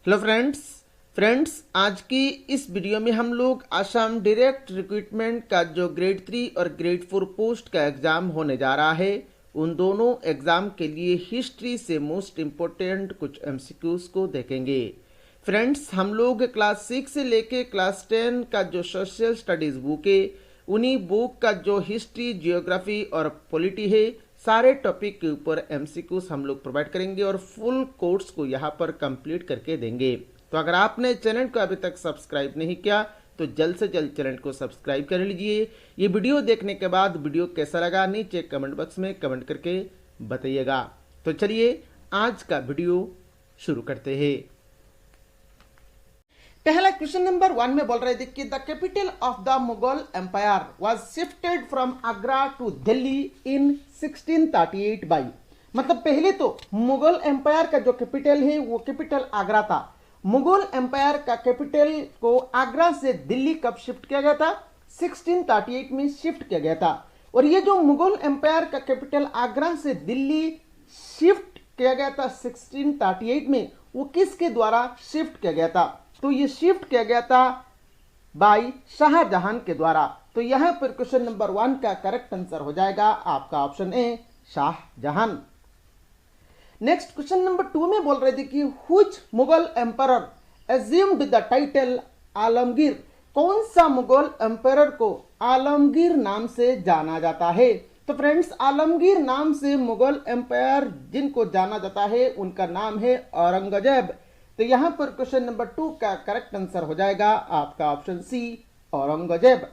Hello friends आज की इस वीडियो में हम लोग आसाम डायरेक्ट रिक्रूटमेंट का जो ग्रेड 3 और ग्रेड 4 पोस्ट का एग्ज़ाम होने जा रहा है उन दोनों एग्ज़ाम के लिए हिस्ट्री से मोस्ट इम्पोर्टेंट कुछ एमसीक्यूज को देखेंगे। फ्रेंड्स हम लोग क्लास 6 से लेके क्लास 10 का जो सोशल स्टडीज़ बुक है उन्हीं बुक का जो हिस्ट्री, जियोग्राफी और पॉलिटी है सारे टॉपिक के ऊपर एमसीक्यूज हम लोग प्रोवाइड करेंगे और फुल कोर्स को यहाँ पर कंप्लीट करके देंगे। तो अगर आपने चैनल को अभी तक सब्सक्राइब नहीं किया तो जल्द से जल्द चैनल को सब्सक्राइब कर लीजिए। ये वीडियो देखने के बाद वीडियो कैसा लगा नीचे कमेंट बॉक्स में कमेंट करके बताइएगा। तो चलिए आज का वीडियो शुरू करते हैं। पहला क्वेश्चन नंबर 1 में बोल रहे थे कि the capital of the Mughal empire was shifted from Agra to Delhi in 1638 by. मतलब पहले तो मुगल एम्पायर का जो कैपिटल है वो कैपिटल आगरा था। मुगल एम्पायर का कैपिटल को आगरा से दिल्ली कब शिफ्ट किया गया था? 1638 में शिफ्ट किया गया था। और ये जो मुगल एम्पायर का कैपिटल आगरा से दिल्ली शिफ्ट किया गया था 1638 में, वो किसके द्वारा शिफ्ट किया गया था? तो ये शिफ्ट किया गया था बाई शाहजहां के द्वारा। तो यहां पर क्वेश्चन नंबर 1 का करेक्ट आंसर हो जाएगा आपका option A Shahjahan. Next question number 2 में बोल रहे थे कि which Mughal emperor assumed the title Alamgir. कौन सा मुगल एम्परर को आलमगीर नाम से जाना जाता है? तो फ्रेंड्स आलमगीर नाम से मुगल एम्पायर जिनको जाना जाता है उनका नाम है औरंगजेब। तो यहां पर क्वेश्चन नंबर 2 का करेक्ट आंसर हो जाएगा आपका option C Aurangzeb.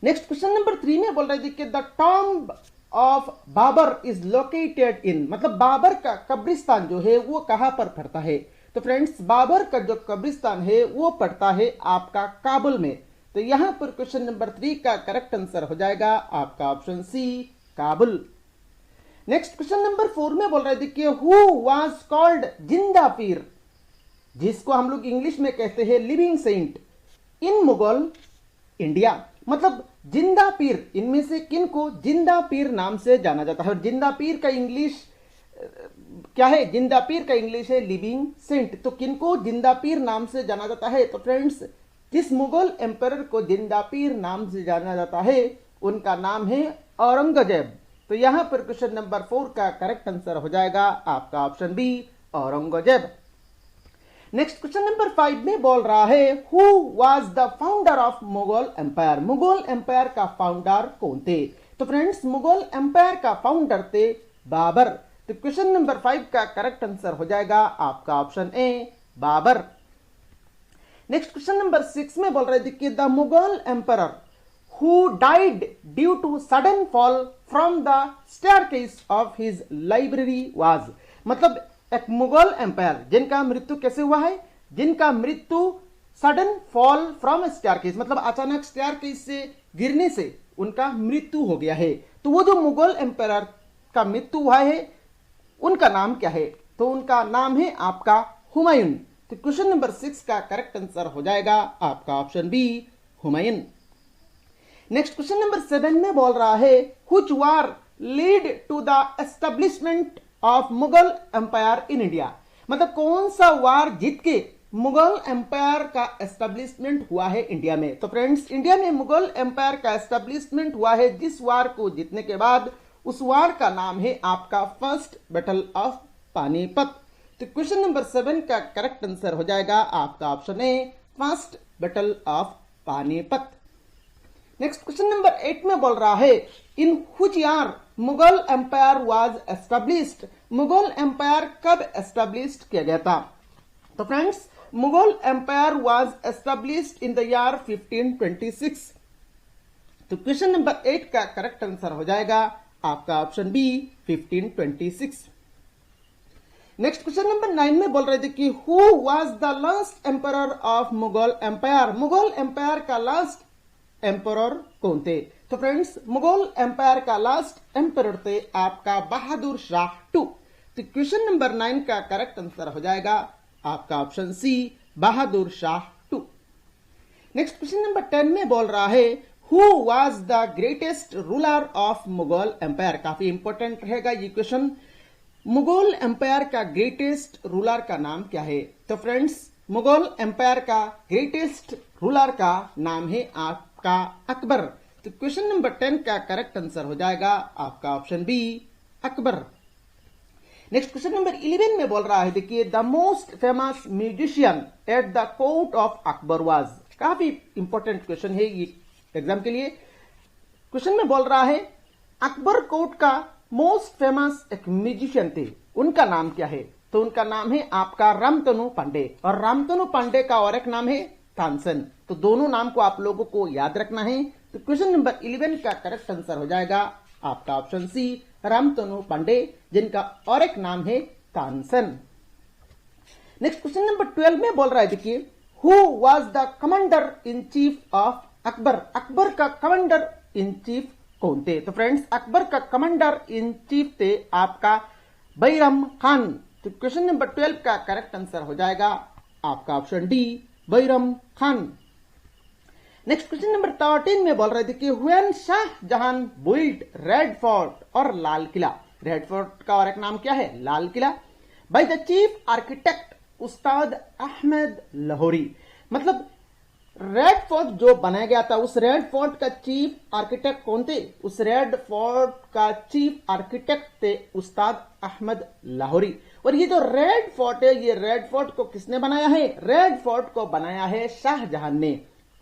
Next question number 3 में बोल रहे थे कि the tomb of Babur is located in. मतलब बाबर का कब्रिस्तान जो है वो कहां पर पड़ता है? तो फ्रेंड्स बाबर का जो कब्रिस्तान है वो पड़ता है आपका काबुल में। तो यहां पर क्वेश्चन नंबर 3 का करेक्ट आंसर हो जाएगा आपका option C Kabul. Next question number 4 में बोल रहे थे कि हु वाज कॉल्ड जिंदा पीर, जिसको हम लोग इंग्लिश में कहते हैं लिविंग सेंट इन मुगल इंडिया। मतलब जिंदा पीर इनमें से किन को जिंदा पीर नाम से जाना जाता है? और जिंदा पीर का इंग्लिश क्या है? जिंदा पीर का इंग्लिश है लिविंग सेंट। तो किनको जिंदा पीर नाम से जाना जाता है? तो फ्रेंड्स जिस मुगल एम्परर को जिंदा पीर नाम से जाना जाता है उनका नाम है औरंगजेब। तो यहां पर क्वेश्चन नंबर 4 का करेक्ट आंसर हो जाएगा आपका option B Aurangzeb. Next question number 5 में बोल रहा है who was the founder of Mughal empire. Mughal empire का फाउंडर कौन थे? तो फ्रेंड्स मुगल एम्पायर का फाउंडर थे बाबर। तो क्वेश्चन नंबर 5 का करेक्ट आंसर हो जाएगा आपका option A Babur. Next question number 6 में बोल रहे थे कि the Mughal emperor who died due to sudden fall from the staircase of his library was। मतलब एक मुगल एम्पायर जिनका मृत्यु कैसे हुआ है? जिनका मृत्यु सडन फॉल फ्रॉम स्टेयरकेस, मतलब अचानक स्टेयरकेस से गिरने से उनका मृत्यु हो गया है। तो वो जो मुगल एम्पायर का मृत्यु हुआ है उनका नाम क्या है? तो उनका नाम है आपका हुमायूं। तो क्वेश्चन नंबर 6 का करेक्ट आंसर हो जाएगा आपका option B Humayun. Next question number 7 में बोल रहा है which war lead to the establishment of Mughal empire in India. मतलब कौन सा वार जीत के मुगल एम्पायर का एस्टेब्लिशमेंट हुआ है इंडिया में? तो फ्रेंड्स इंडिया में मुगल एम्पायर का एस्टेब्लिशमेंट हुआ है जिस वार को जीतने के बाद उस वार का नाम है आपका फर्स्ट बैटल ऑफ पानीपत। तो क्वेश्चन नंबर 7 का करेक्ट आंसर हो जाएगा आपका option A first battle of Panipat. Next question number 8 में बोल रहा है in which year Mughal empire was established. Mughal empire कब एस्टैब्लिश्ड किया गया था? तो friends Mughal empire was established in the year 1526। तो क्वेश्चन नंबर 8 का करेक्ट आंसर हो जाएगा आपका option B 1526। Next question number 9 में बोल रहे थे कि who was the last emperor of Mughal empire. Mughal empire का लास्ट एम्परर कौन थे? तो फ्रेंड्स मुगल एम्पायर का लास्ट एम्परर थे आपका बहादुर शाह 2। तो क्वेश्चन नंबर 9 का करेक्ट आंसर हो जाएगा आपका option C Bahadur Shah 2। Next question number 10 में बोल रहा है who was the greatest ruler of Mughal empire. काफी इंपॉर्टेंट रहेगा ये क्वेश्चन। मुगल एम्पायर का ग्रेटेस्ट रूलर का नाम क्या है? तो फ्रेंड्स, मुगल एम्पायर का ग्रेटेस्ट रूलर का नाम है आपका अकबर। तो क्वेश्चन नंबर 10 का करेक्ट आंसर हो जाएगा आपका option B, Akbar. Next question number 11 में बोल रहा है, देखिए, the most famous musician at the court of Akbar was. काफी इंपॉर्टेंट क्वेश्चन है ये एग्जाम के लिए। क्वेश्चन में बोल रहा है अकबर कोर्ट का मोस्ट फेमस एक म्यूजिशियन थे, उनका नाम क्या है? तो उनका नाम है आपका रामतनु पांडे, और रामतनु पांडे का और एक नाम है तानसेन। तो दोनों नाम को आप लोगों को याद रखना है। तो क्वेश्चन नंबर 11 का करेक्ट आंसर हो जाएगा आपका ऑप्शन सी, रामतनु पांडे, जिनका और एक नाम है तानसेन। नेक्स्ट क्वेश्चन नंबर 12 में बोल रहा है, देखिए, who was the commander in chief of Akbar. Akbar का कमांडर इन चीफ कौन थे? तो फ्रेंड्स, अकबर का कमांडर इन चीफ थे आपका बैरम खान। तो क्वेश्चन नंबर 12 का करेक्ट आंसर हो जाएगा आपका option D, Bairam Khan. Next question number 13 में बोल रहे थे कि when Shahjahan built red fort और लाल किला। रेड फोर्ट का और एक नाम क्या है? Lal Qila. By the chief architect उस्ताद अहमद लाहौरी। मतलब रेड फोर्ट जो बनाया गया था, उस रेड फोर्ट का चीफ आर्किटेक्ट कौन थे? उस रेड फोर्ट का चीफ आर्किटेक्ट थे उस्ताद अहमद लाहौरी। और ये जो रेड फोर्ट है, ये रेड फोर्ट को किसने बनाया है? रेड फोर्ट को बनाया है शाहजहां ने।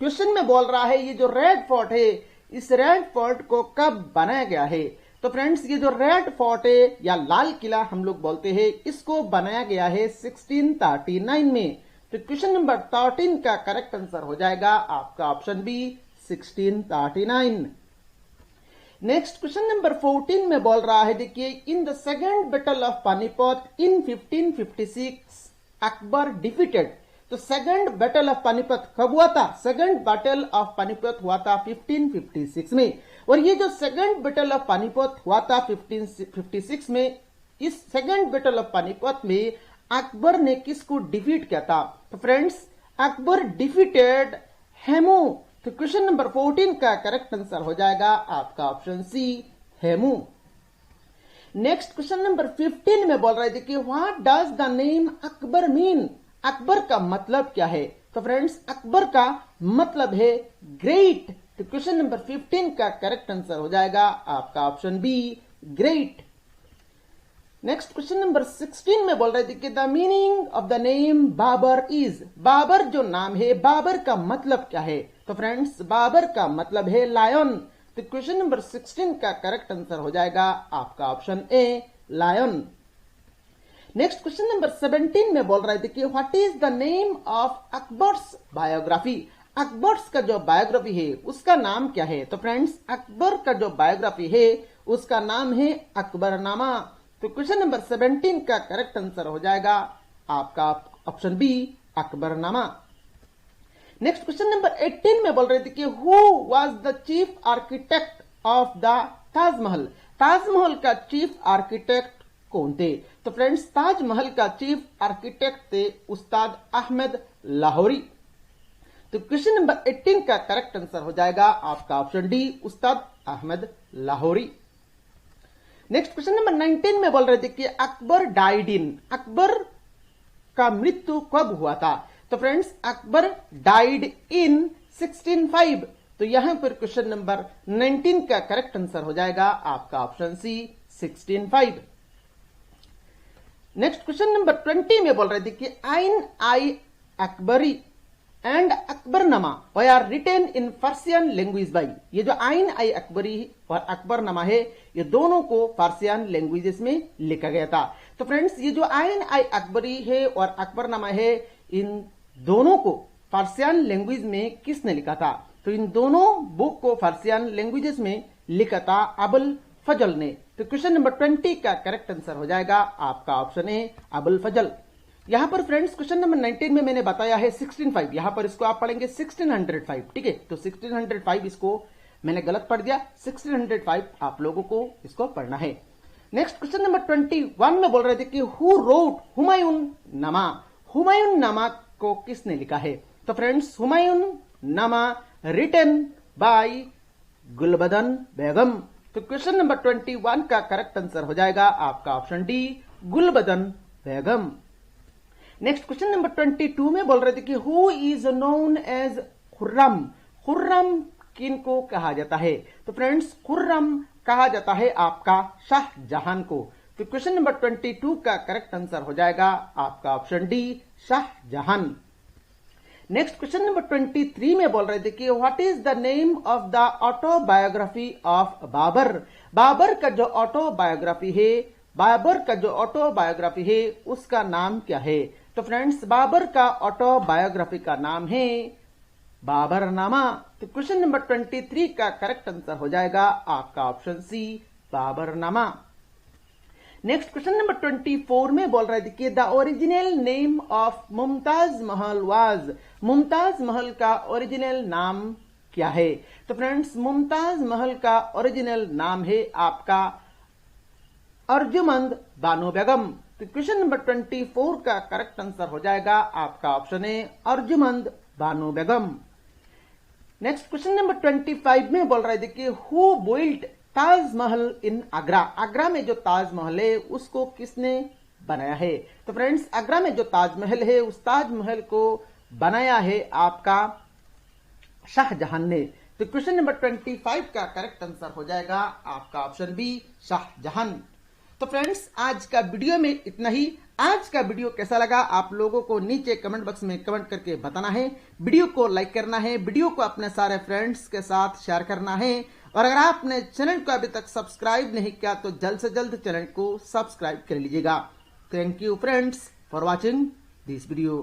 क्वेश्चन में बोल रहा है ये जो रेड फोर्ट है, इस रेड फोर्ट को कब बनाया गया है? तो फ्रेंड्स, ये जो रेड फोर्ट है या लाल किला हम लोग बोलते हैं, इसको बनाया गया है 1639 में। तो क्वेश्चन नंबर 13 का करेक्ट आंसर हो जाएगा आपका option B, 1639। Next question number 14 में बोल रहा है, देखिए, in the second battle of Panipat in 1556 Akbar defeated. तो सेकंड बैटल ऑफ पानीपत कब हुआ था? सेकंड बैटल ऑफ पानीपत हुआ था 1556 में। और ये जो सेकंड बैटल ऑफ पानीपत हुआ था 1556 में, इस सेकंड बैटल ऑफ पानीपत में अकबर ने किसको डिफीट किया था? तो फ्रेंड्स, अकबर डिफीटेड हेमू। तो क्वेश्चन नंबर 14 का करेक्ट आंसर हो जाएगा आपका option C, Hemu. Next question number 15 में बोल रहे थे कि what does the name Akbar mean. Akbar का मतलब क्या है? तो फ्रेंड्स, अकबर का मतलब है ग्रेट। तो क्वेश्चन नंबर 15 का करेक्ट आंसर हो जाएगा आपका option B, great. Next question number 16 में बोल रहे थे कि the meaning of the name Babur is. Babur जो नाम है, बाबर का मतलब क्या है? तो फ्रेंड्स, बाबर का मतलब है लायन। तो क्वेश्चन नंबर 16 का करेक्ट आंसर हो जाएगा आपका option A, lion. Next question number 17 में बोल रहे थे कि what is the name of Akbar's biography. Akbar's का जो बायोग्राफी है उसका नाम क्या है? तो फ्रेंड्स, अकबर का जो बायोग्राफी है उसका नाम है अकबरनामा। तो क्वेश्चन नंबर 17 का करेक्ट आंसर हो जाएगा आपका option B, Akbarnama. Next question number 18 में बोल रहे थे कि who was the chief architect of the Taj Mahal. Taj Mahal का चीफ आर्किटेक्ट कौन थे? तो फ्रेंड्स, ताजमहल का चीफ आर्किटेक्ट थे उस्ताद अहमद लाहौरी। तो क्वेश्चन नंबर 18 का करेक्ट आंसर हो जाएगा आपका option D, Ustad Ahmad Lahori. Next question number 19 में बोल रहे थे कि अकबर डाइड इन। अकबर का मृत्यु कब हुआ था? तो फ्रेंड्स, अकबर डाइड इन 1605। तो यहां पर क्वेश्चन नंबर 19 का करेक्ट आंसर हो जाएगा आपका option C, 1605। Next question number 20 में बोल रहे थे कि Ain i Akbari and Akbarnama are written in Persian language by. ये जो आइन आई अकबरी और अकबरनामा है, ये दोनों को फारसियन लैंग्वेजेस में लिखा गया था। तो फ्रेंड्स, ये जो आइन आई अकबरी है और अकबरनामा है, इन दोनों को फारसियन लैंग्वेज में किसने लिखा था? तो इन दोनों बुक को फारसियन लैंग्वेजेस में लिखा था अबुल फजल ने। तो क्वेश्चन नंबर 20 का करेक्ट आंसर हो जाएगा आपका ऑप्शन ए, अबुल फजल। यहां पर फ्रेंड्स, क्वेश्चन नंबर 19 में मैंने बताया है 1605, यहां पर इसको आप पढ़ेंगे 1605, ठीक है। तो 1605 इसको मैंने गलत पढ़ दिया, 1605 आप लोगों को इसको पढ़ना है। नेक्स्ट क्वेश्चन नंबर 21 में बोल रहे थे कि हु रोट हुमायून नामा। हुमायून नामा को किसने लिखा है? तो फ्रेंड्स, हुमायून नामा रिटन बाय गुलबदन बेगम। तो क्वेश्चन नंबर 21 का करेक्ट आंसर हो जाएगा आपका option D, Gulbadan Begum. Next question number 22 में बोल रहे थे कि who is known as Khurram. Khurram किनको कहा जाता है? तो फ्रेंड्स खुर्रम कहा जाता है आपका शाहजहां को। तो क्वेश्चन नंबर 22 का करेक्ट आंसर हो जाएगा आपका option D, Shahjahan. Next question number 23 में बोल रहे थे कि what is the name of the autobiography of Babur. Babur का जो ऑटोबायोग्राफी है, बाबर का जो ऑटोबायोग्राफी है उसका नाम क्या है? तो फ्रेंड्स बाबर का ऑटोबायोग्राफी का नाम है बाबरनामा। तो क्वेश्चन नंबर 23 का करेक्ट आंसर हो जाएगा आपका option C, Baburnama. Next question number 24 में बोल रहे थे कि the original name of Mumtaz Mahal was. Mumtaz Mahal का ओरिजिनल नाम क्या है? तो फ्रेंड्स मुमताज महल का ओरिजिनल नाम है आपका अर्जुमंद बानो बेगम। तो क्वेश्चन नंबर 24 का करेक्ट आंसर हो जाएगा आपका ऑप्शन है Arjumand Bano Begum. Next question number 25 में बोल रहे थे कि हु बिल्ट ताजमहल इन आगरा। आगरा में जो ताजमहल है उसको किसने बनाया है? तो फ्रेंड्स आगरा में जो ताजमहल है उस ताजमहल को बनाया है आपका शाहजहां ने। तो क्वेश्चन नंबर 25 का करेक्ट आंसर हो जाएगा आपका ऑप्शन बी, शाहजहां। तो फ्रेंड्स आज का वीडियो में इतना ही। आज का वीडियो कैसा लगा आप लोगों को नीचे कमेंट बॉक्स में कमेंट करके बताना है। वीडियो को लाइक करना है, वीडियो को अपने सारे फ्रेंड्स के साथ शेयर करना है, और अगर आपने चैनल को अभी तक सब्सक्राइब नहीं किया तो जल्द से जल्द चैनल को सब्सक्राइब कर लीजिएगा। Thank you friends for watching this video.